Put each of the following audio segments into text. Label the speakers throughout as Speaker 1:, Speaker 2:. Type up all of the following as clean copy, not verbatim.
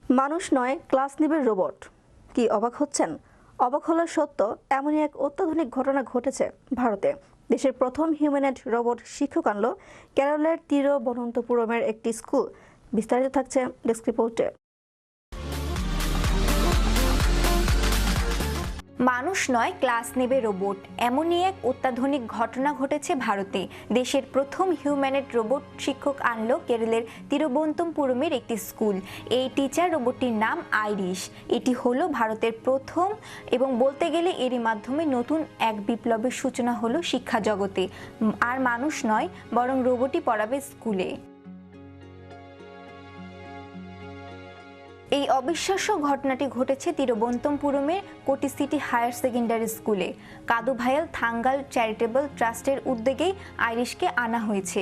Speaker 1: মানুষ নয়, ক্লাস নেবে রোবট। কি অবাক হচ্ছেন? অবাক হওয়ার সত্য এমনই এক অত্যাধুনিক ঘটনা ঘটেছে ভারতে। দেশের প্রথম হিউম্যানয়েড রোবট শিক্ষক আনলো কেরলের তিরুবনন্তপুরমের একটি স্কুল। বিস্তারিত থাকছে ডেস্ক রিপোর্টে।
Speaker 2: মানুষ নয়, ক্লাস নেবে রোবট, এমনই এক অত্যাধুনিক ঘটনা ঘটেছে ভারতে। দেশের প্রথম হিউম্যানয়েড রোবট শিক্ষক আনলো কেরলের তিরুবনন্তপুরমের একটি স্কুল। এই টিচার রোবটটির নাম আইরিশ। এটি হলো ভারতের প্রথম এবং বলতে গেলে এরই মাধ্যমে নতুন এক বিপ্লবের সূচনা হলো শিক্ষা জগতে। আর মানুষ নয়, বরং রোবটই পড়াবে স্কুলে। এই অবিশ্বাস্য ঘটনাটি ঘটেছে তিরুবনন্তপুরমের কোটি সিটি হায়ার সেকেন্ডারি স্কুলে। কাদুভায়াল থাঙ্গাল চ্যারিটেবল ট্রাস্টের উদ্যোগেই আইরিশকে আনা হয়েছে।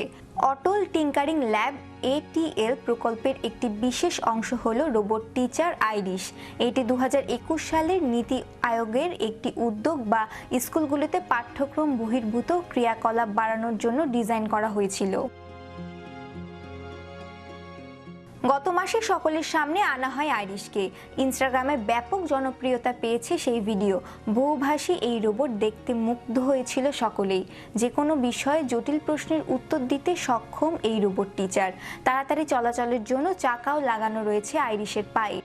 Speaker 2: অটল টিঙ্কারিং ল্যাব ATL প্রকল্পের একটি বিশেষ অংশ হলো রোবট টিচার আইরিশ। এটি 2021 সালের নীতি আয়োগের একটি উদ্যোগ বা স্কুলগুলিতে পাঠ্যক্রম বহির্ভূত ক্রিয়াকলাপ বাড়ানোর জন্য ডিজাইন করা হয়েছিল। গত মাসে সকলের সামনে আনা হয় আইরিশকে। ইনস্টাগ্রামে ব্যাপক জনপ্রিয়তা পেয়েছে সেই ভিডিও। বহুভাষী এই রোবট দেখতে মুগ্ধ হয়েছিল সকলেই। যে কোনো বিষয়ে জটিল প্রশ্নের উত্তর দিতে সক্ষম এই রোবট টিচার। তাড়াতাড়ি চলাচলের জন্য চাকাও লাগানো রয়েছে আইরিশের পায়ে।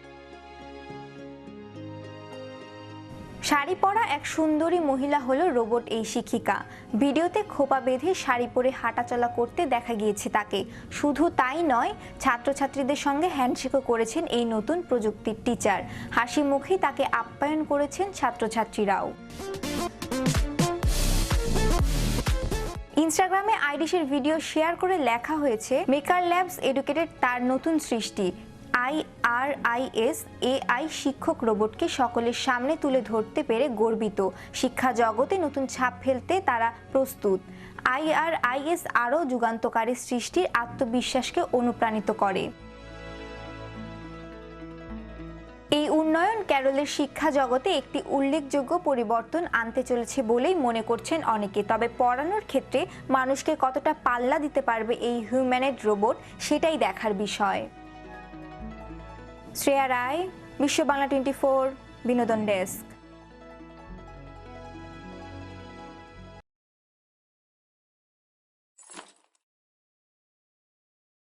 Speaker 2: শাড়ি পরা এক সুন্দরী মহিলা হলো রোবট এই শিক্ষিকা। ভিডিওতে খোপা বেঁধে শাড়ি পরে হাঁটাচলা করতে দেখা গিয়েছে তাকে। শুধু তাই নয়, ছাত্রছাত্রীদের সঙ্গে হ্যান্ডশেকও করেছেন এই নতুন প্রযুক্তির টিচার। হাসি মুখে তাকে আপ্যায়ন করেছেন ছাত্রছাত্রীরাও। ইনস্টাগ্রামে আইরিশের ভিডিও শেয়ার করে লেখা হয়েছে, মেকার ল্যাবস এডুকেটেড তার নতুন সৃষ্টি IRIS AI শিক্ষক রোবটকে সকলের সামনে তুলে ধরতে পেরে গর্বিত। শিক্ষা জগতে নতুন ছাপ ফেলতে তারা প্রস্তুত। IRIS আরও যুগান্তকারী সৃষ্টির আত্মবিশ্বাসকে অনুপ্রাণিত করে। এই উন্নয়ন কেরলের শিক্ষা জগতে একটি উল্লেখযোগ্য পরিবর্তন আনতে চলেছে বলেই মনে করছেন অনেকে। তবে পড়ানোর ক্ষেত্রে মানুষকে কতটা পাল্লা দিতে পারবে এই হিউম্যানয়েড রোবট, সেটাই দেখার বিষয়। শ্রেয়া রায়, বিশ্ব বাংলা 24, বিনোদন ডেস্ক।